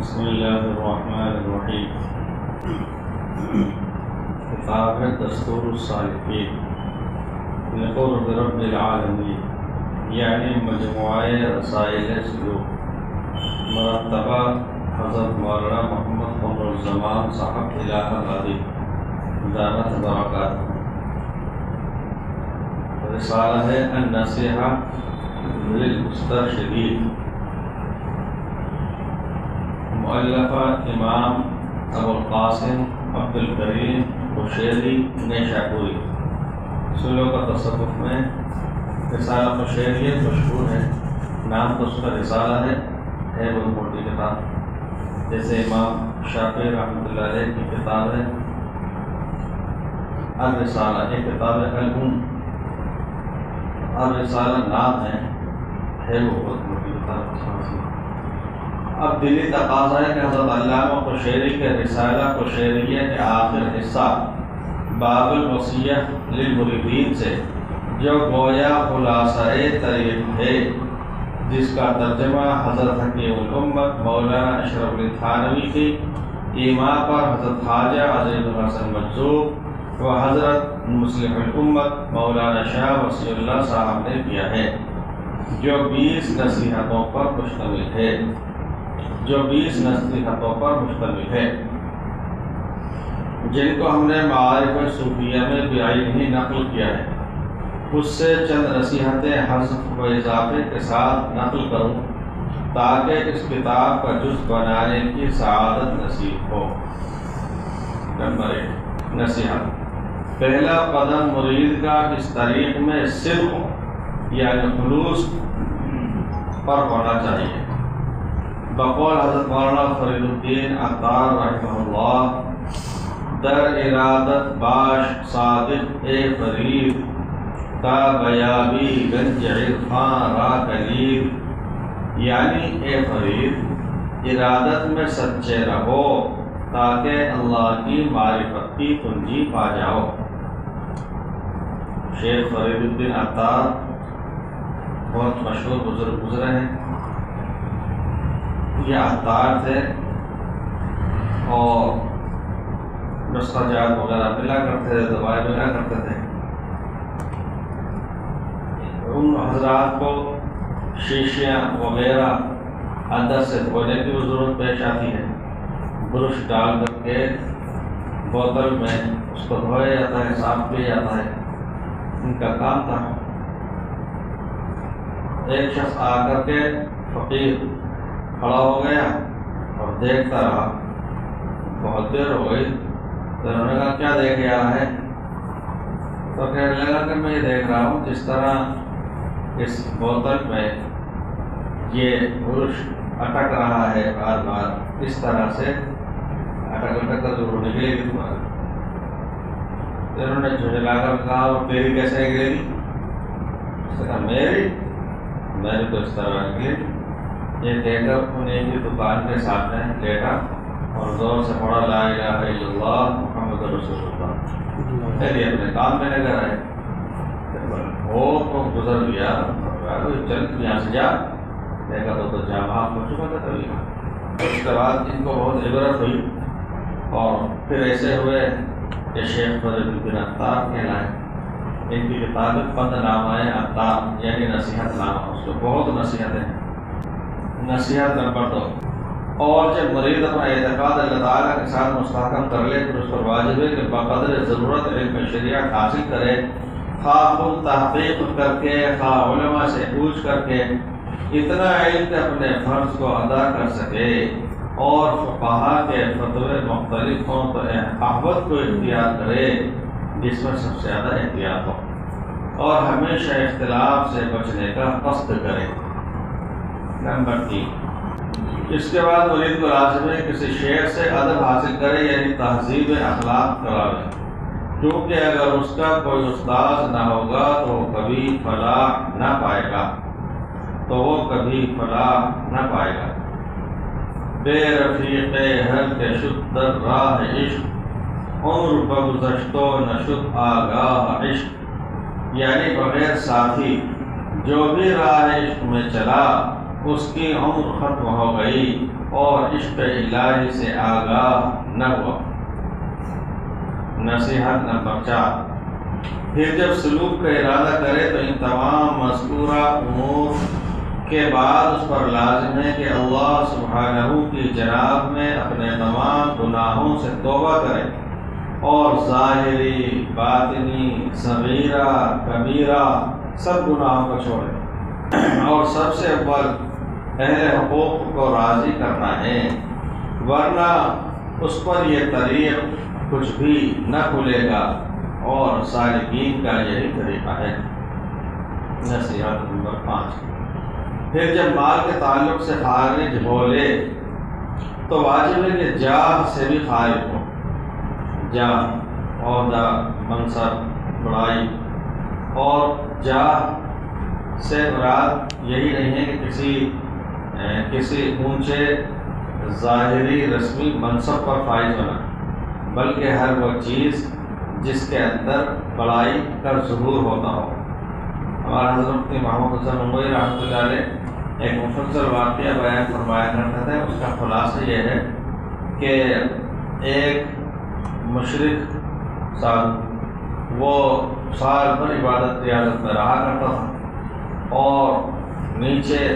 بسم اللہ الرحمن الرحیم۔ کتاب ہے دستور السالکین لقرب رب العالمین، یعنی مجموعہ رسائل سلوک، مرتبہ حضرت مولانا محمد قمر الزمان صاحب الہ آبادی دامت برکاتہ۔ رسالہ ہے النصیحہ للمسترشدین، مؤلفہ امام ابو القاسم عبد الکریم قشیری نیشاپوری۔ سلوک و تصوف میں رسالہ قشیری مشہور ہے، نام تو اس کا رسالہ ہے وہ موٹی کتاب، جیسے امام شافعی رحمۃ اللہ علیہ کی کتاب ہے الرسالہ، ایک کتاب ہے الام، الرسالہ نام ہے وہ بہت موٹی کتاب۔ اب دلی تقاضا ہے کہ حضرت علامہ قشیری کے رسالہ قشیریہ کے آخر حصہ باب الوصیہ للمریدین سے، جو گویا خلاصہ طریق ہے، جس کا ترجمہ حضرت حکیم الامت مولانا اشرف علی تھانوی کی ایما پر حضرت خواجہ عزیز الحسن مجذوب و حضرت مسلم الامت مولانا شاہ وصی اللہ صاحب نے کیا ہے، جو 20 نصیحتوں پر مشتمل ہے، جن کو ہم نے معارف صوفیہ میں بعین ہی نقل کیا ہے۔ اس سے چند نصیحتیں حذف و اضافے کے ساتھ نقل کروں تاکہ اس کتاب کا جز بنانے کی سعادت نصیب ہو۔ نمبر 1، نصیحت۔ پہلا قدم مرید کا اس طریق میں صدق یعنی خلوص پر ہونا چاہیے۔ بقول حضرت مولانا فرید الدین عطار رحمہ اللہ، در ارادت باش صادق اے فرید، تا بیابی گنج عرفان را کلید، یعنی اے فرید ارادت میں سچے رہو تاکہ اللہ کی معرفت کی کنجی پا جاؤ۔ شیخ فرید الدین عطار بہت مشہور بزرگ گزرے ہیں، یہ عطار تھے اور نسخہ جات وغیرہ ملا کرتے تھے، دوائیں ملا کرتے تھے۔ ان حضرات کو شیشیاں وغیرہ اندر سے دھونے کی ضرورت پیش آتی ہے، برش ڈال کر کے بوتل میں اس کو دھویا جاتا ہے، صاف کیا جاتا ہے، ان کا کام تھا۔ ایک شخص آ کر کے فقیر کھڑا ہو گیا اور دیکھتا رہا، بہت دیر ہو گئی، تو انہوں نے کہا کیا دیکھ رہا ہے؟ تو کہنے لگا کہ میں یہ دیکھ رہا ہوں جس طرح اس بوتل میں یہ برش اٹک رہا ہے بار بار، اس طرح سے اٹک کر ضرور نکلے گی تمہاری۔ تو انہوں نے جھنجھلا کر کہا وہ تیری کیسے نکلے گی؟ اس نے کہا میری تو اس طرح نکلے گی۔ یہ کہہ کر انہیں کی دکان کے سامنے لیٹا اور زور سے پڑھا لا الہ الا اللہ محمد رسول اللہ، پھر اپنے کام میں لے کر آئے۔ وہ تو گزر گیا، چل یہاں سے جا، دیکھا تو جامع ہو چکا تھا کبھی۔ اس کے بعد ان کو بہت عبرت ہوئی اور پھر ایسے ہوئے کہ شیخ فرید الدین عطار کہلائے۔ ان کی کتاب پند نامہ عطار یعنی نصیحت نامہ، اس کو بہت نصیحتیں ہیں۔ نصیحت نمبر 2، اور جب مرید اپنا اعتقاد اللہ تعالیٰ کے ساتھ مستحکم کر لے پھر اس پر واجب ہے کہ بقدر ضرورت علم شریعت حاصل کرے، خواہ خود تحقیق کر کے خواہ علماء سے پوچھ کر کے، اتنا علم کہ اپنے فرض کو ادا کر سکے، اور فقہا کے فتوے مختلف ہوں تو احوط کو اختیار کرے جس میں سب سے زیادہ احتیاط ہو، اور ہمیشہ اختلاف سے بچنے کا قصد کرے۔ نمبر 3، اس کے بعد مرید کو لازم ہے کسی شیخ سے ادب حاصل کرے یعنی تہذیب اخلاق کرے، کیونکہ اگر اس کا کوئی استاذ نہ ہوگا تو وہ کبھی فلاح نہ پائے گا۔ بے رفیق ہر کے شد در راہ عشق، عمر بگذشتو نہ شد آگاہ عشق، یعنی بغیر ساتھی جو بھی راہ عشق میں چلا اس کی عمر ختم ہو گئی اور عشق الہی سے آگاہ نہ ہوا۔ نصیحت نمبر 4، پھر جب سلوک کا ارادہ کرے تو ان تمام مذکورہ امور کے بعد اس پر لازم ہے کہ اللہ سبحانہ کی جناب میں اپنے تمام گناہوں سے توبہ کرے اور ظاہری، باطنی، صغیرہ، کبیرہ سب گناہوں کو چھوڑے، اور سب سے اول اہل حقوق کو راضی کرنا ہے، ورنہ اس پر یہ طریق کچھ بھی نہ کھلے گا، اور سالکین کا یہی طریقہ ہے۔ نصیحت نمبر 5، پھر جب مال کے تعلق سے خارج ہو لے تو واجب ہے کہ جاہ سے بھی خارج ہو۔ جاہ، عہدہ، منصب، بڑائی، اور جاہ سے مراد یہی نہیں ہے کہ کسی اونچے ظاہری رسمی منصب پر فائز ہونا، بلکہ ہر وہ چیز جس کے اندر بڑائی کا ظہور ہوتا ہو۔ ہمارا حضرت محمد حسن ننگوئی رحمۃ اللہ علیہ ایک مفصل واقعہ بیان فرمایا کرتے تھے، اس کا خلاصہ یہ ہے کہ ایک مشرک صاحب وہ سال بھر عبادت ریاضت میں رہا کرتا تھا، اور نیچے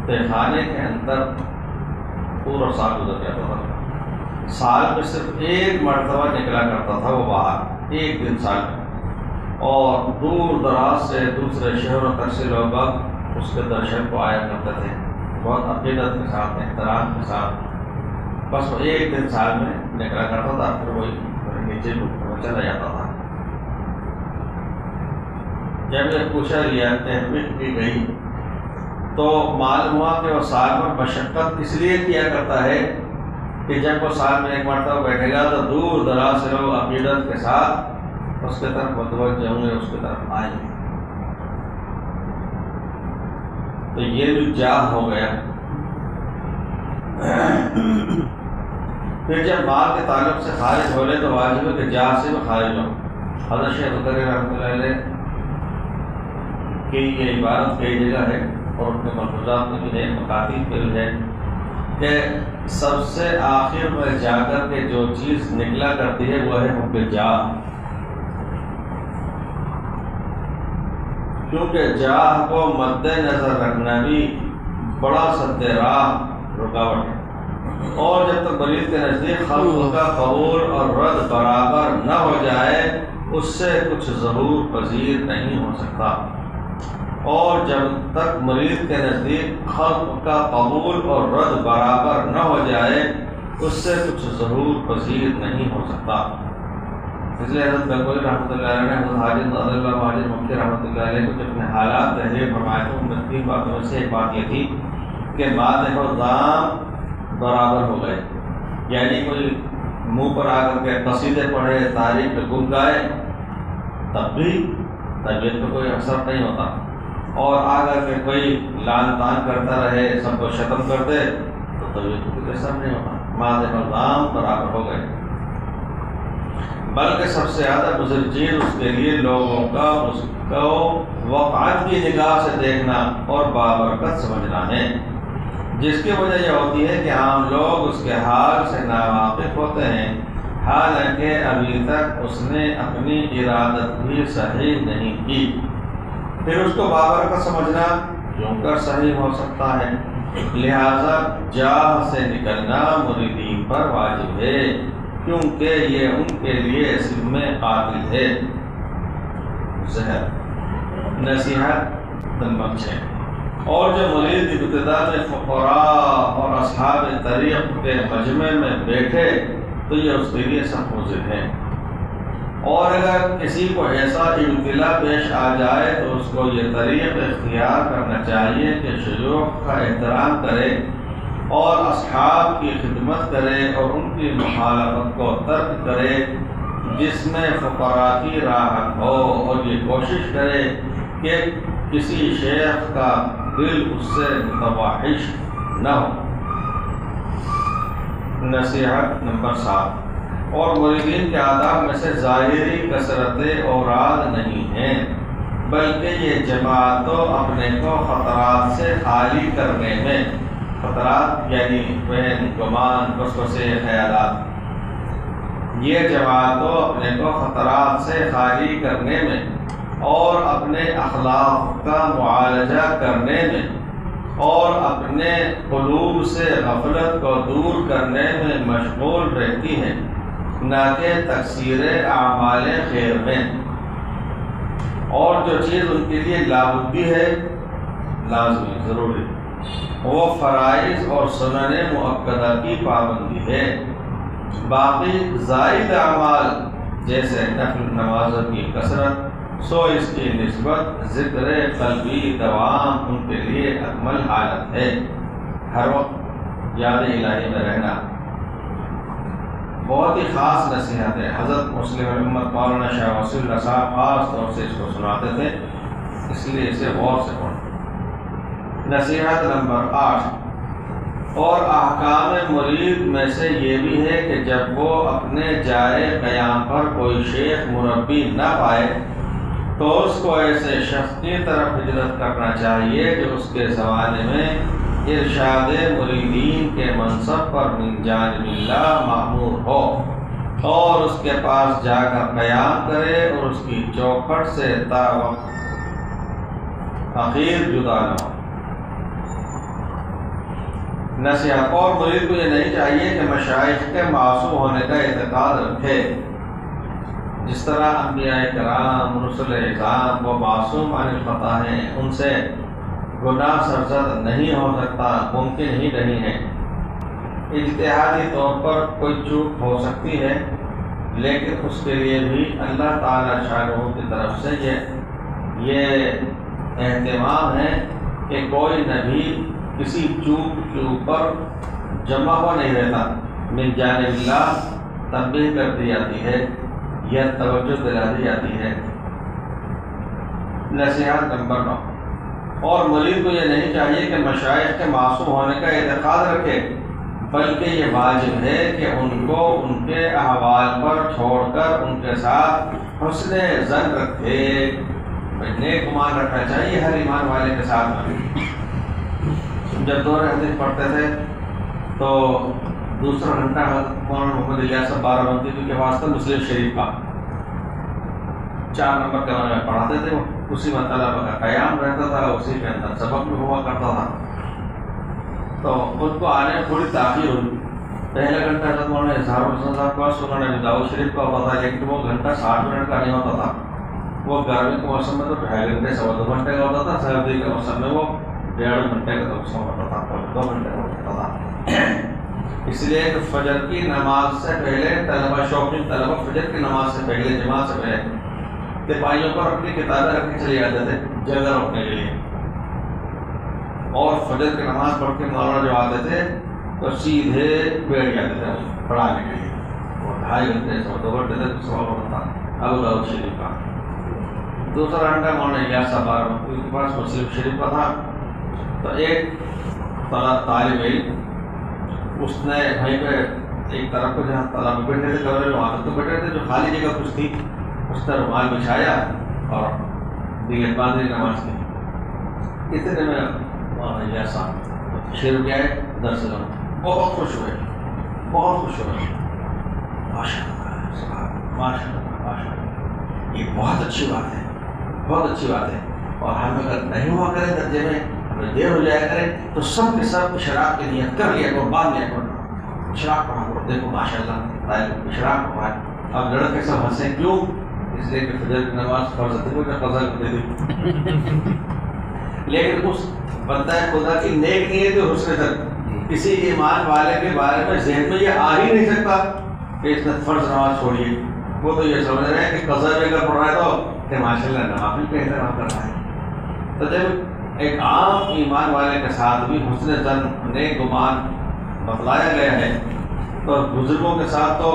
تہخانے کے اندر پورا سال گزر جاتا تھا۔ سال میں صرف ایک مرتبہ نکلا کرتا تھا وہ باہر، ایک دن سال میں، اور دور دراز سے دوسرے شہروں تک سے لوگ اس کے درشن کو آیا کرتے تھے، بہت عقیدت کے ساتھ، احترام کے ساتھ۔ بس وہ ایک دن سال میں نکلا کرتا تھا، پھر وہی نیچے چلا جاتا تھا۔ جب یہ پوچھا گیا، تحقیق کی گئی، تو معلوم ہوا کہ وہ سال میں مشقت اس لیے کیا کرتا ہے کہ جب وہ سال میں ایک مرتبہ بیٹھے گا تو دور دراز سے لوگ عقیدت کے ساتھ اس کی طرف متوجہ ہوں گے، اس کی طرف آئیں گے۔ تو یہ بھی جاہ ہو گیا۔ پھر جب مال کے تعلق سے خارج ہو لے تو واجب ہے کہ جاہ سے بھی خارج ہو۔ حضرت شیخ بکری رحمۃ اللہ علیہ کی یہ عبارت کئی جگہ ہے، اور اپنے ملفوظات میں بھی ہے، مکاتب پہ بھی ہے، کہ سب سے آخر میں جا کر کے جو چیز نکلا کرتی ہے وہ ہے حب جاہ، کیونکہ جاہ کو مد نظر رکھنا بھی بڑا سد راہ رکاوٹ ہے، اور جب تک مریض کے نزدیک خلق کا قبول اور رد برابر نہ ہو جائے اس سے کچھ ظہور پذیر نہیں ہو سکتا، اور جب تک مریض کے نزدیک خلق کا قبول اور رد برابر نہ ہو جائے اس سے کچھ ظہور پذیر نہیں ہو سکتا۔ اس لیے حضرت گنگوئی رحمۃ اللہ علیہ نے حضرت حاجی اللہ مہاجر مکی رحمۃ اللہ علیہ کو اپنے حالات تحریر فرمائے تھے، ان میں 3 باتوں میں سے ایک بات یہ تھی کہ مادح و دام برابر ہو گئے، یعنی کوئی منہ پر آ کر کے قصیدے پڑھے، تاریخ پہ گم گائے، تب بھی طبیعت پہ کوئی اثر نہیں ہوتا، اور آ کر کے کوئی لان تان کرتا رہے، سب کو شتم کر دے تو طبیعت پہ کوئی اثر نہیں ہوتا۔ مادح و دام برابر ہو گئے، بلکہ سب سے زیادہ مضر چیز اس کے لیے لوگوں کا اس کو وقعت کی نگاہ سے دیکھنا اور بابرکت سمجھنا ہے، جس کی وجہ یہ ہوتی ہے کہ عام لوگ اس کے حال سے ناواقف ہوتے ہیں، حالانکہ ابھی تک اس نے اپنی ارادت بھی صحیح نہیں کی، پھر اس کو بابرکت سمجھنا کیوں کر صحیح ہو سکتا ہے؟ لہذا جاہ سے نکلنا مریدین پر واجب ہے، کیونکہ یہ ان کے لیے سم قاتل ہے۔ زہر۔ نصیحت نمبر 6، اور جو مرید ابتدا میں فقراء اور اصحاب طریق کے مجمع میں بیٹھے تو یہ اس کے لیے سخت مضر ہے، اور اگر کسی کو ایسا ابتلا پیش آ جائے تو اس کو یہ طریق اختیار کرنا چاہیے کہ شیوخ کا احترام کرے اور اصحاب کی خدمت کرے اور ان کی مخالفت کو ترک کرے، جس میں فقراء کی راحت ہو، اور یہ کوشش کرے کہ کسی شیخ کا دل اس سے متوحش نہ ہو۔ نصیحت نمبر 7، اور مریدین کے آداب میں سے ظاہری کثرت اوراد نہیں ہیں، بلکہ یہ جماعت اپنے کو خطرات سے خالی کرنے میں خطرات یعنی وہم، گمان، وسوسے، خیالات، یہ جماعتوں اپنے کو خطرات سے خالی کرنے میں اور اپنے اخلاق کا معالجہ کرنے میں اور اپنے قلوب سے غفلت کو دور کرنے میں مشغول رہتی ہیں، نہ کہ تکثیر اعمال خیر میں۔ اور جو چیز ان کے لیے لابدی ہے، لازمی، ضروری، وہ فرائض اور سنن مؤکدہ کی پابندی ہے۔ باقی زائد اعمال جیسے نفل نمازوں کی کثرت، سو اس کی نسبت ذکر قلبی دوام ان کے لیے اکمل حالت ہے۔ ہر وقت یاد الہی میں رہنا بہت ہی خاص نصیحت ہے۔ حضرت مسلم الامت مولانا شاہ وصی اللہ صاحب خاص طور سے اس کو سناتے تھے، اس لیے اسے غور سے پڑھیں۔ نصیحت نمبر 8، اور احکام مرید میں سے یہ بھی ہے کہ جب وہ اپنے جائے قیام پر کوئی شیخ مربی نہ پائے تو اس کو ایسے شخص کی طرف ہجرت کرنا چاہیے جو اس کے زمانے میں ارشاد مریدین کے منصب پر من جانب اللہ مأمور ہو اور اس کے پاس جا کر قیام کرے اور اس کی چوکھٹ سے تا وقت اخیر جدا نہ ہو۔ نصیحت، اور مرید کو یہ نہیں چاہیے کہ مشائخ کے معصوم ہونے کا اعتقاد رکھے، جس طرح انبیاء کرام، رسل اعظام وہ معصوم عن الخطا ہیں، ان سے گناہ سرزد نہیں ہو سکتا، ممکن ہی نہیں ہے۔ اجتہادی طور پر کوئی چوک ہو سکتی ہے، لیکن اس کے لیے بھی اللہ تعالیٰ شاہ کی طرف سے یہ اہتمام ہے کہ کوئی نبی کسی چوک کے اوپر جمع ہوا نہیں رہتا، من جانب اللہ تنبیہ کر دی جاتی ہے یا توجہ دلا دی جاتی ہے۔ نصیحت نمبر 9، اور مرید کو یہ نہیں چاہیے کہ مشائخ کے معصوم ہونے کا اعتقاد رکھے، بلکہ یہ واجب ہے کہ ان کو ان کے احوال پر چھوڑ کر ان کے ساتھ حسن ظن رکھے، نیک گمان رکھنا چاہیے ہر ایمان والے کے ساتھ۔ جب دور حدیث پڑھتے تھے تو دوسرا گھنٹہ مولانا محمد الیاس صاحب بارہبنکی کے واسطے مسلم شریف کا 4 نمبر کے بارے میں پڑھاتے تھے، اسی مطلب کا قیام رہتا تھا، اسی کے اندر سبق بھی ہوا کرتا تھا۔ تو خود کو آنے میں تھوڑی تاخیر ہوئی، پہلا گھنٹہ حضرت مولانا اظہار الحسن صاحب کا سنن ابی داؤد شریف کا ہوتا تھا، لیکن وہ گھنٹہ 60 منٹ کا نہیں ہوتا تھا، وہ گرمی کے موسم میں تو 2.5 گھنٹے 2.25 گھنٹے کا ہوتا تھا، سردی کے موسم میں وہ 1.5 گھنٹے کا ہوتا تھا، 2 گھنٹے کا ہوتا تھا۔ اس لیے کہ فجر کی نماز سے پہلے طلبہ، شوقین طلبہ فجر کی نماز سے پہلے، جماعت سے پہلے تپائیوں پر اپنی کتابیں رکھ کے چلے جاتے تھے جگہ روکنے کے لیے، اور فجر کی نماز پڑھ کے مولانا جو آتے تھے تو سیدھے بیٹھ جاتے تھے پڑھانے کے لیے۔ وہ 2.5 گھنٹے 2 گھنٹے تک سوال ہوتا تھا ابو داؤد شریف کا۔ دوسرا گھنٹہ مولانا الیاس صاحب بارہبنکی کے پاس مسلم شریف کا تھا۔ تو ایک طالب علم اس نے وہیں پہ ایک طرف کو جہاں طلبہ بیٹھے تھے کمرے میں، وہاں تو بیٹھے تھے، جو خالی جگہ کچھ تھی اس نے رومال بچھایا اور دیگر باندھی نماز کی۔ اتنے میں مولانا الیاس صاحب شروع کیا ہے درس میں، بہت خوش ہوئے، بہت خوش ہوئے، ماشاء اللہ ماشاء اللہ ماشاء اللہ، یہ بہت اچھی بات ہے، بہت اچھی بات ہے، اور ہم اگر نہیں ہوا کرے درجے میں دیر ہو جایا کرے تو سب کے سب شراب کی نیت کر لیا کرو، باندھ لیا کرو، شراب پڑھا کرو۔ دیکھو ماشاء اللہ شراب پڑھا، اب لڑکے سب ہنسے، کیوں؟ اس لیے کہ فجر کی نماز فرض تھی، وہ قضا دے دی، لیکن اس بندہ خدا کی نیک نیت ہے، حسن ظن، کسی ایمان والے کے بارے میں ذہن میں یہ آ ہی نہیں سکتا کہ اس نے فرض نماز چھوڑی ہے۔ وہ تو یہ سمجھ رہے ہیں کہ قضا بھی اگر پڑھ رہا ہے تو کہ ماشاء اللہ نوافل کا احترام کر رہا ہے۔ تو جب ایک عام ایمان والے کے ساتھ بھی حسن ظن، نیک گمان بتلایا گیا ہے، تو بزرگوں کے ساتھ تو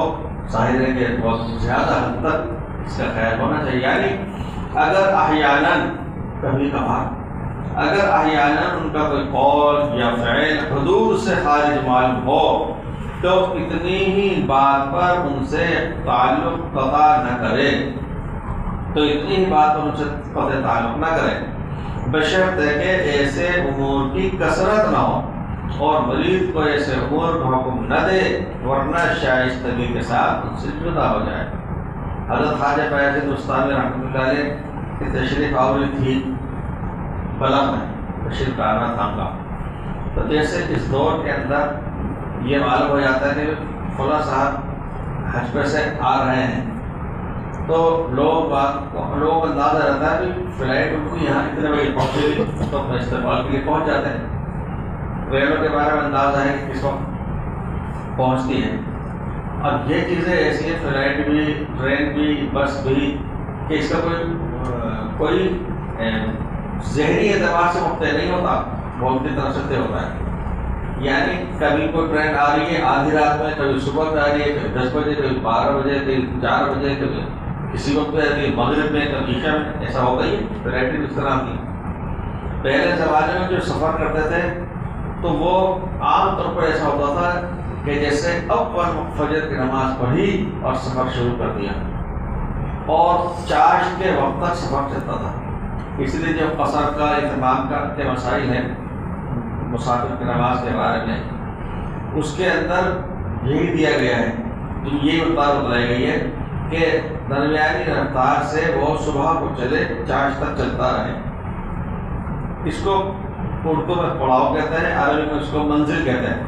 ظاہر ہے کہ بہت زیادہ حد تک اس کا خیال ہونا چاہیے۔ یعنی اگر احیاناً کبھی کبھار اگر احیاناً ان کا کوئی قول یا فعل حدود سے خارج معلوم ہو تو اتنی ہی بات پر ان سے تعلق قطع نہ کرے، تو اتنی ہی بات پر ان سے قطع تعلق نہ کرے، بشرط ہے کہ ایسے امور کی کثرت نہ ہو اور مریض کو ایسے امور کا حکم نہ دے ورنہ شائستگی کے ساتھ ان سے جدا ہو جائے۔ حضرت خواجہ بایزید بستامی رحمۃ اللہ علیہ کی تشریف آوری تھی بلخ میں، تشریف آنا تھا ان کا، تو جیسے اس دور کے اندر یہ معلوم ہو جاتا ہے کہ فلاں صاحب حج پہ سے آ رہے ہیں، تو لوگوں کو اندازہ رہتا ہے کہ فلائٹ ان کو یہاں اتنے بجے پہنچے گی تو اپنے استقبال کے لیے پہنچ جاتے ہیں۔ ریلوں کے بارے میں اندازہ ہے کہ کس وقت پہنچتی ہے۔ اب یہ چیزیں ایسی ہیں، فلائٹ بھی، ٹرین بھی، بس بھی، کہ اس کا کوئی ذہنی اعتبار سے مبتلا نہیں ہوتا، بہت کی طرف سے طے ہوتا ہے۔ یعنی کبھی کوئی ٹرین آ رہی ہے آدھی رات میں، کبھی صبح میں آ رہی ہے، کبھی 10 بجے، کبھی 12 بجے، کبھی 4 بجے، کبھی کسی وقت پہ آتی ہے مغرب میں، کبھی عشاء میں، ایسا ہوتا ہی ہے۔ فلائٹ بھی اس طرح آتی ہے۔ پہلے زمانے میں جو سفر کرتے تھے تو وہ عام طور پر ایسا ہوتا تھا کہ جیسے اول فجر کی نماز پڑھی اور سفر شروع کر دیا، اور چاشت کے وقت تک سفر چلتا تھا۔ اس لیے جو قصر کا اہتمام کے مسائل ہیں مسافر کی نماز کے بارے میں، اس کے اندر یہی دیا گیا ہے، یہی بتلائی گئی ہے کہ درمیانی رفتار سے وہ صبح کو چلے، چاشت تک چلتا رہے۔ اس کو اردو میں پڑاؤ کہتے ہیں، عربی میں اس کو منزل کہتے ہیں۔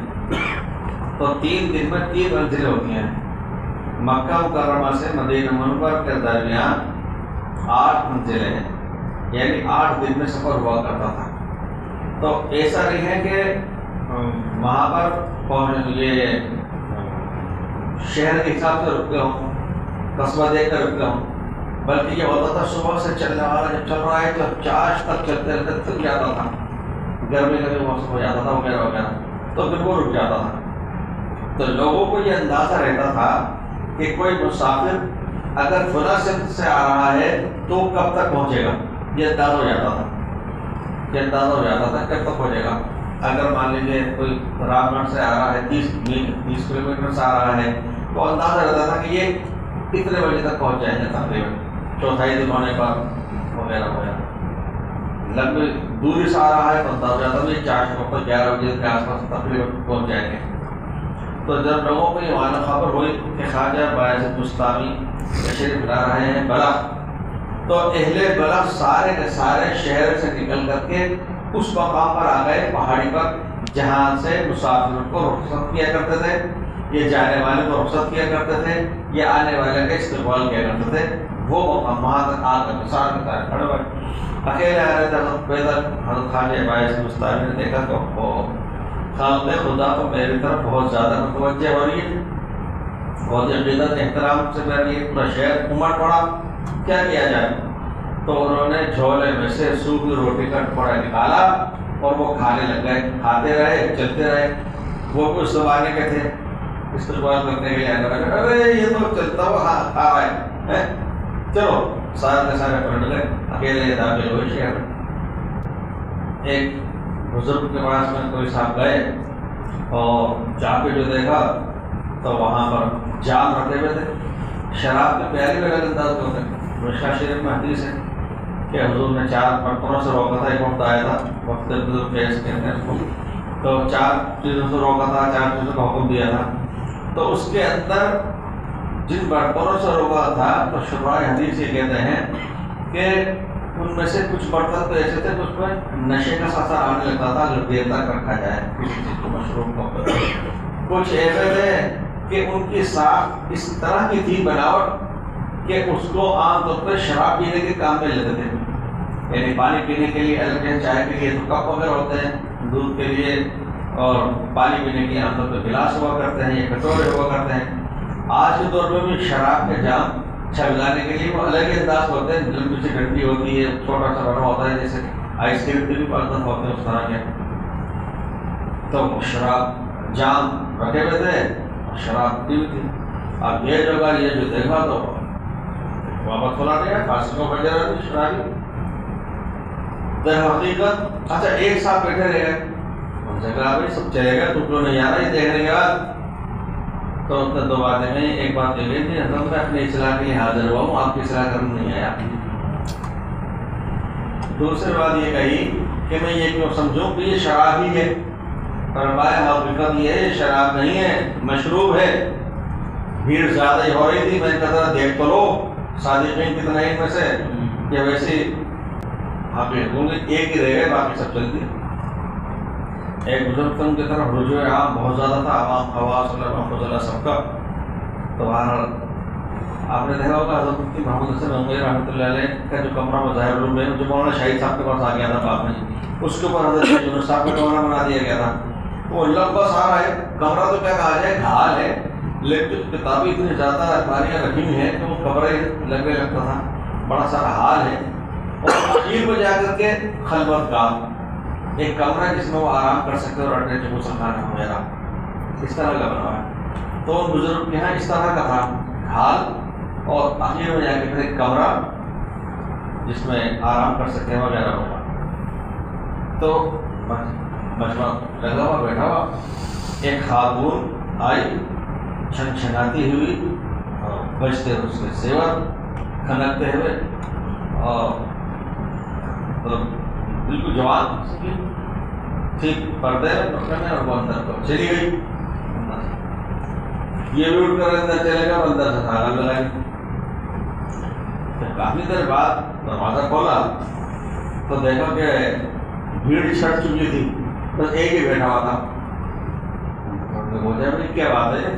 تو 3 دن میں 3 منزلیں ہوتی ہیں۔ مکہ مکرمہ سے مدینہ منورہ کے درمیان 8 منزلیں ہیں، یعنی 8 دن میں سفر ہوا کرتا تھا۔ تو ایسا نہیں ہے کہ وہاں پر یہ شہر کے حساب سے رکتے ہوں، قصبہ دیکھ کر رکتے ہوں، بلکہ یہ ہوتا تھا صبح سے چلنے والا جب چل رہا ہے تو چاشت تک چلتے رہتے تھک جاتا تھا، گرمی کا بھی موسم ہو جاتا تھا وغیرہ وغیرہ، تو پھر وہ رک جاتا تھا۔ تو لوگوں کو یہ اندازہ رہتا تھا کہ کوئی مسافر اگر فلاں سمت سے آ رہا ہے تو کب تک پہنچے گا، یہ اندازہ ہو جاتا تھا، یہ اندازہ ہو جاتا تھا کب تک پہنچے گا۔ اگر مان لیجیے کوئی رام گڑھ سے آ رہا ہے 30 کلومیٹر سے آ رہا ہے تو اندازہ رہتا تھا کہ یہ کتنے بجے تک پہنچ جائیں گے، تقریباً چوتھائی دن ہونے پر وغیرہ وغیرہ۔ لمبی دوری سے آ رہا ہے تو اندازہ ہو جاتا ہے 4 11 بجے کے آس پاس تقریباً پہنچ جائیں گے۔ تو جب لوگوں کو یہ معلوم خبر ہوئی کہ خواجہ بایزید بستامی تشریف لا رہے ہیں بلخ، تو اہل بلخ سارے کے سارے شہر سے نکل کر کے اس مقام پر آ گئے، پہاڑی پر، جہاں سے مسافروں کو رخصت کیا کرتے تھے، یہ جانے والے کو رخصت کیا کرتے تھے، یہ آنے والے کا استقبال کیا کرتے تھے۔ وہ مقام وہاں تک آ کر سارے کھڑے ہوئے، اکیلے آ رہے تھے پیدل۔ حضرت خواجہ بایزید بستامی نے دیکھا تو خالق خدا تو میری طرف بہت زیادہ متوجہ ہو رہی ہے، بہت عقیدت احترام سے میرے لیے پورا شہر امٹ پڑا، کیا کیا جائے؟ تو انہوں نے جھولے میں سے سوکھی روٹی کا ٹکڑا نکالا اور وہ کھانے لگ گئے، کھاتے رہے، چلتے رہے۔ وہ بھی اس زمانے کے تھے، استقبال کرنے کے لیے آنے والے، ارے یہ تو چلتا ہوا کھا رہا ہے، چلو سارے کے سارے پلٹ گئے، اکیلے داخل ہوئے شہر۔ ایک بزرگ کے پاس میں کوئی صاحب گئے اور جا کے جو دیکھا تو وہاں پر جام رکھے ہوئے تھے، شراب کے پیالے میں لگے انداز ہوتے ہیں۔ مشکا شریف میں حدیث ہے کہ حضور نے 4 برتنوں سے روکا تھا، ایک وقت آیا تھا وقت بزرگ فیض کہتے ہیں اس کو، تو 4 چیزوں سے روکا تھا، 4 چیزوں کا حکم دیا تھا۔ تو اس کے اندر جن برتنوں سے روکا تھا تو شرائع حدیث یہ کہتے ہیں کہ ان میں سے کچھ برتن تو ایسے تھے کہ اس میں نشے کا ساتھ آنے لگتا تھا اگر دیر تک رکھا جائے کسی چیز کو مشروب کو۔ کچھ ایسے تھے کہ ان کی ساخت اس طرح کی تھی بناوٹ کہ اس کو عام طور پر شراب پینے کے کام میں لیتے تھے، یعنی پانی پینے کے لیے الگ ہے، چائے کے لیے تو کپ وغیرہ ہوتے ہیں، دودھ کے لیے اور پانی پینے کے لیے عام طور پہ گلاس ہوا کرتے ہیں یا کٹورے ہوا کرتے ہیں۔ آج کے دور میں بھی شراب کے جام چھلکانے کے لیے وہ الگ ہی انداز ہوتے ہیں، لمبی سی ڈنڈی ہوتی ہے، چھوٹا سا بنا ہوتا ہے، جیسے آئس کریم کے بھی برتن ہوتے ہیں اس طرح کے۔ تو شراب جام رکھے ہوئے تھے اور شراب پی ہوئی تھی۔ اب یہ جگہ یہ جو دیکھا تو واپس کھلا دیا، فاصل کو بجے رہے تھے شرابی۔ در حقیقت اچھا ایک ساتھ بیٹھے رہ گئے، ان سے کہا بھائی سب چلے گا، تم لوگ نہیں آ رہا یہ دیکھنے کے بعد؟ تو اس نے 2 باتیں میں ایک بات یہ کہی تھی، حضرت میں اپنی اصلاح کے لیے حاضر ہوا ہوں، آپ کی اصلاح کرنے نہیں آیا۔ دوسری بات یہ کہی کہ میں یہ کیوں سمجھوں کہ یہ شرابی ہے، فرمایا حقیقت یہ ہے شراب نہیں ہے، مشروب ہے۔ بھیڑ زیادہ ہی ہو رہی تھی، میں نے کہا ذرا دیکھ تو لو صادقین کتنے ہیں ان میں سے، کہ ویسے حقیقت ایک ہی رہ گئے، باقی سب چل گئے۔ ایک بزرگ ان کی طرف رجوع عام بہت زیادہ تھا، عوام خواص اللہ سب کا۔ تو بہرحال آپ نے دیکھا ہوگا حضرت مفتی محمد حسن گنگوئی رحمۃ اللہ علیہ کا جو کمرہ مظاہر العلوم میں جو مولانا شاہد صاحب کے پاس آ گیا تھا بعد میں، اس کے اوپر حضرت یونس صاحب کا کمرہ بنا دیا گیا تھا۔ وہ لمبا سارا ہے کمرہ، تو کیا کہا جائے گھال ہے، لیکن کتابیں اتنی زیادہ الماریاں رکھی ہوئی ہیں کہ وہ کمرے لگنے لگتا تھا، بڑا سارا حال ہے۔ اور اخیر میں جا کر کے خلوت گاہ، ایک کمرہ جس میں وہ آرام کر سکتے اور اٹھنے کے غسل خانہ وغیرہ اس طرح کا بنا ہے۔ تو ان بزرگ کے یہاں اس طرح کا تھا حال، اور آخر میں جا کے پھر ایک کمرہ جس میں آرام کر سکتے ہیں وغیرہ ہوگا۔ تو مجمع لگا ہوا بیٹھا ہوا، ایک خاتون آئی چھن چھناتی ہوئی اور بجتے اس کے زیور کھنکتے ہوئے، اور بالکل جوان ٹھیک پردے میں، اور وہ اندر کو چلی گئی۔ یہ بھی اٹھ کر اندر چلے گا، اندر سے دھاگا لگائی۔ کافی دیر بعد دروازہ کھولا تو دیکھا کہ بھیڑ چھٹ چکی تھی، بس ایک ہی بیٹھا ہوا تھا۔ بولے بھائی کیا بات ہے،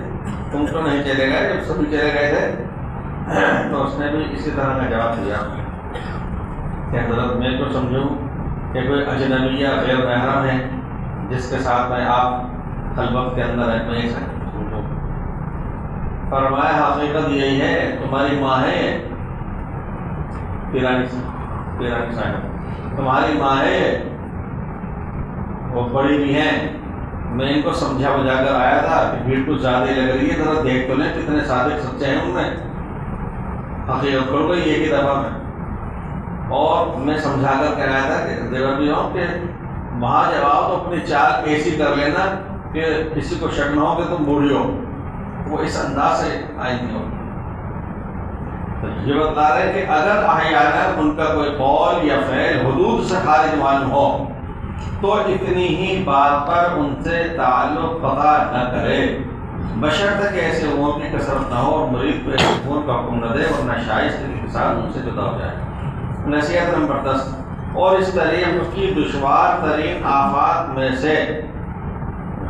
تم تو نہیں چلے گئے جب سبھی چلے گئے تھے؟ تو اس نے بھی اسی طرح کا جواب دیا کہ حضرت میں تو سمجھوں کہ کوئی اجنبی یا غیر محرم ہے جس کے ساتھ میں آپ خلوت کے اندر ہیں، میں ایسا سمجھوں۔ فرمایا حقیقت یہی ہے، تمہاری ماں ہے پیرانی صاحب، تمہاری ماں ہے، وہ بڑی بھی ہیں، میں ان کو سمجھا بجا کر آیا تھا کہ بھیڑ کچھ زیادہ لگ رہی ہے، ذرا دیکھ تو لیں کتنے صادق سچے ہیں ان میں، حقیقت کھل گئی ایک ہی دفعہ میں۔ اور میں سمجھا کر کہہ رہا تھا کہ دیور بھی ہوں کہ وہاں جب آؤ تو اپنی چال ایسی کر لینا کہ کسی کو شک نہ ہو کہ تم بوڑھی ہو۔ وہ اس انداز سے آئی تھی۔ تو یہ بتا رہے کہ اگر احیانا ان کا کوئی قول یا فعل حدود سے خارج معلوم ہو تو اتنی ہی بات پر ان سے تعلق قطع نہ کرے، بشرط کہ ایسے امور کی کثرت نہ ہو اور مرید کو ایسے امور کا حکم نہ دے، ورنہ شائستگی کے ساتھ ان سے جدا ہو جائے۔ نصیحت نمبر 10، اور اس طریق کی دشوار ترین آفات میں سے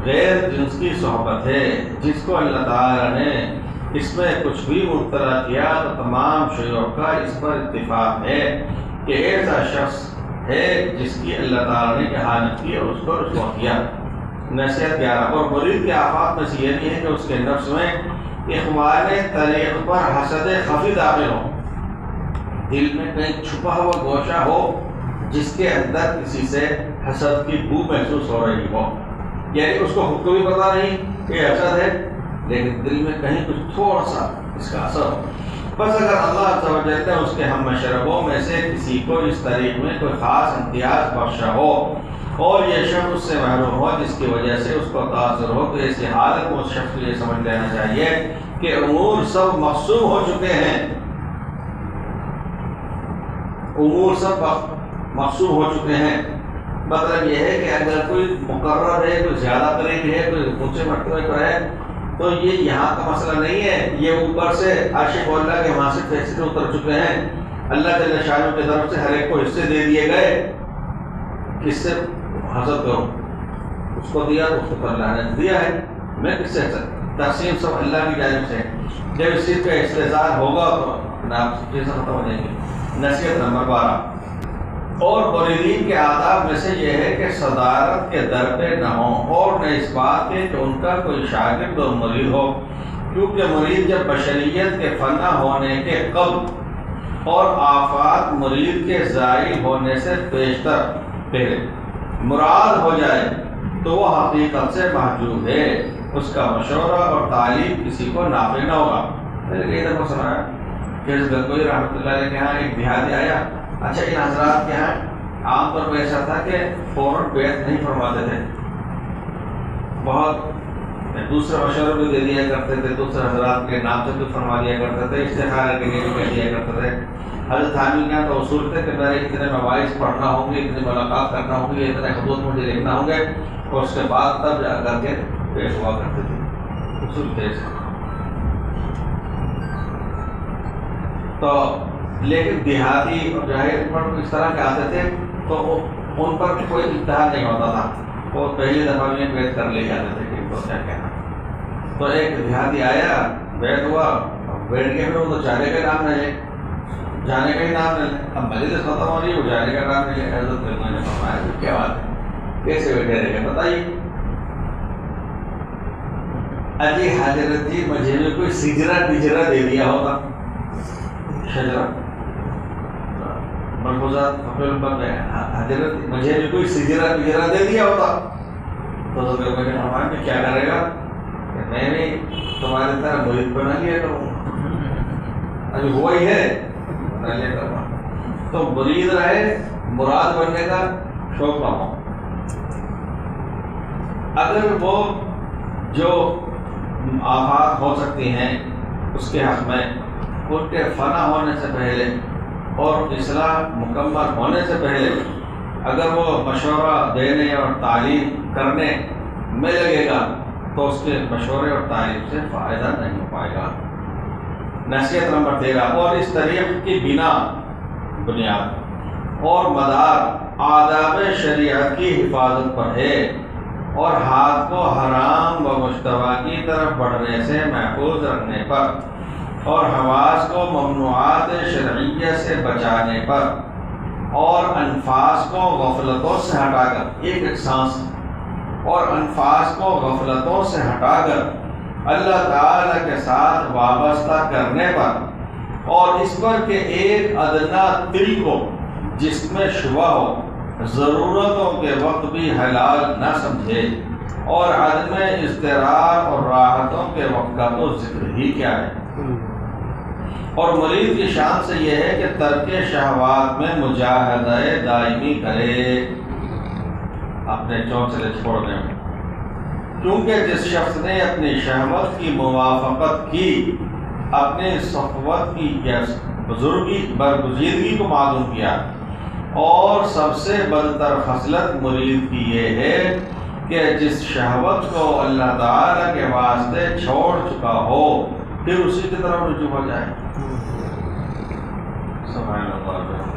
غیر جنس کی صحبت ہے، جس کو اللہ تعالیٰ نے اس میں کچھ بھی مبتلا کیا تو تمام شیوخ کا اس پر اتفاق ہے کہ ایسا شخص ہے جس کی اللہ تعالیٰ نے اہانت کی اور اس کو رسوا کیا۔ نصیحت 11، اور مرید کے آفات میں سے یہ نہیں ہے کہ اس کے نفس میں اخوان طریق پر حسد خفی داخل ہو، دل میں کہیں چھپا ہوا گوشہ ہو جس کے اندر کسی سے حسد کی بو محسوس ہو رہی ہو، یعنی اس کو خود کو بھی پتا نہیں کہ حسد ہے، لیکن دل میں کہیں کچھ تھوڑا سا اس کا اثر ہو۔ بس اگر اللہ عز و جل نے اس کے ہم مشربوں میں سے کسی کو اس طریق میں کوئی خاص امتیاز بخشا ہو اور یہ شخص اس سے محروم ہو جس کی وجہ سے اس کو تاثر ہو، تو ایسی حالت میں اس شخص کو یہ سمجھ لینا چاہیے کہ امور سب مقسوم ہو چکے ہیں، امور سب مقسوم ہو چکے ہیں۔ مطلب یہ ہے کہ اگر کوئی مقرر ہے، کوئی زیادہ قریب ہے، کوئی اونچے مرتبے پر ہے، تو یہ یہاں کا مسئلہ نہیں ہے، یہ اوپر سے عرش اللہ کے وہاں سے فیصلے اتر چکے ہیں۔ اللہ جل شانہ کی طرف سے ہر ایک کو حصے دے دیے گئے، کس سے حسد کروں، اس کو دیا تو اس کو اللہ نے دیا ہے، میں کس سے حسد، تقسیم سب اللہ کی جانب سے ہے۔ جب اس چیز کا استحصال ہوگا تو اپنا آپ چیزیں ختم ہو جائیں گی۔ نصیحت نمبر 12، اور مریدین کے آداب میں سے یہ ہے کہ صدارت کے در پہ نہ ہوں، اور نہ اس بات کے کہ ان کا کوئی شاگرد اور مرید ہو، کیونکہ مرید جب بشریت کے فنا ہونے کے قبل اور آفات مرید کے زائل ہونے سے بیشتر پہلے مراد ہو جائے تو وہ حقیقت سے محجوب ہے، اس کا مشورہ اور تعلیم کسی کو نافع نہ ہوگا۔ میں نے کئی دفعہ سنا ہے کہ گنگوئی رحمۃ اللہ علیہ کے یہاں ایک دیہاتی آیا، اچھا ان حضرات کے یہاں عام طور پر ایسا تھا کہ فوراً بیعت نہیں فرماتے تھے، بہت دوسرے مشورے بھی دے دیا کرتے تھے، دوسرے حضرات کے نام سے بھی فرما دیا کرتے تھے، استخارے کے لیے بھی کہہ دیا کرتے تھے۔ حضرت تھانوی کے یہاں تو اصول تھے کہ میرے اتنے مواعظ پڑھنا ہوں گے، اتنی ملاقات کرنا ہوں گی، اتنے خطوط مجھے لکھنا ہوں گے، اور اس کے بعد تب جا کر کے پیش ہوا کرتے تھے اصول تیز. تو لیکن دیہاتی اور ظاہر پر اس طرح کے آتے تھے تو ان پر کوئی امتحان نہیں ہوتا تھا, وہ پہلی دفعہ میں بیت کر لے جاتے تھے کہ ان کو کیا کہنا. تو ایک دیہاتی آیا, بیت ہوا, بیٹھ کے پھر وہ تو جانے کا نام نہیں لے, جانے کا ہی نام نہیں لے. اب مجلس ختم ہو رہی ہے, وہ جانے کا نام نہیں لے. حضرت نے فرمایا کیا بات ہے, کیسے بیٹھے رہے گا بتائیے. اجی حضرت جی مجھے بھی کوئی سجرا بجرا دے دیا ہوتا, شجرا ملفوظات بن گئے, حضرت مجھے بھی کوئی سجرا بجرا دے دیا ہوتا تو حضرت نے فرمایا کہ کیا کرے گا, کہ میں بھی تمہاری طرح مرید بنا لیا کروں, ابھی ہوا ہی ہے بنا لیا کروں. تو مرید رہے, مراد بننے کا شوق نہ ہو. اگر وہ جو آفات ہو سکتی ہیں اس کے حق میں, ان کے فنا ہونے سے پہلے اور اصلاح مکمل ہونے سے پہلے اگر وہ مشورہ دینے اور تعلیم کرنے میں لگے گا تو اس کے مشورے اور تعلیم سے فائدہ نہیں ہو پائے گا. نصیحت نمبر 13, اور اس طریق کی بنیاد اور مدار آداب شریعت کی حفاظت پر ہے, اور ہاتھ کو حرام و مشتبہ کی طرف بڑھنے سے محفوظ رکھنے پر, اور حواس کو ممنوعات شرعیہ سے بچانے پر, اور انفاس کو غفلتوں سے ہٹا کر, ایک سانس, اور انفاس کو غفلتوں سے ہٹا کر اللہ تعالی کے ساتھ وابستہ کرنے پر, اور اس پر کہ ایک ادنا دل کو جس میں شبہ ہو, ضرورتوں کے وقت بھی حلال نہ سمجھے, اور عدم اضطرار اور راحتوں کے وقت کا تو ذکر ہی کیا ہے. اور مرید کی شان سے یہ ہے کہ ترک شہوات میں مجاہدہ دائمی کرے, اپنے چونچلے چھوڑنے میں, کیونکہ جس شخص نے اپنی شہوت کی موافقت کی, اپنی صفوت کی یا بزرگی برگزیدگی کو معلوم کیا, اور سب سے بدتر خصلت مرید کی یہ ہے کہ جس شہوت کو اللہ تعالیٰ کے واسطے چھوڑ چکا ہو پھر اسی کی طرف رجوع ہو جائے. سبحان اللہ.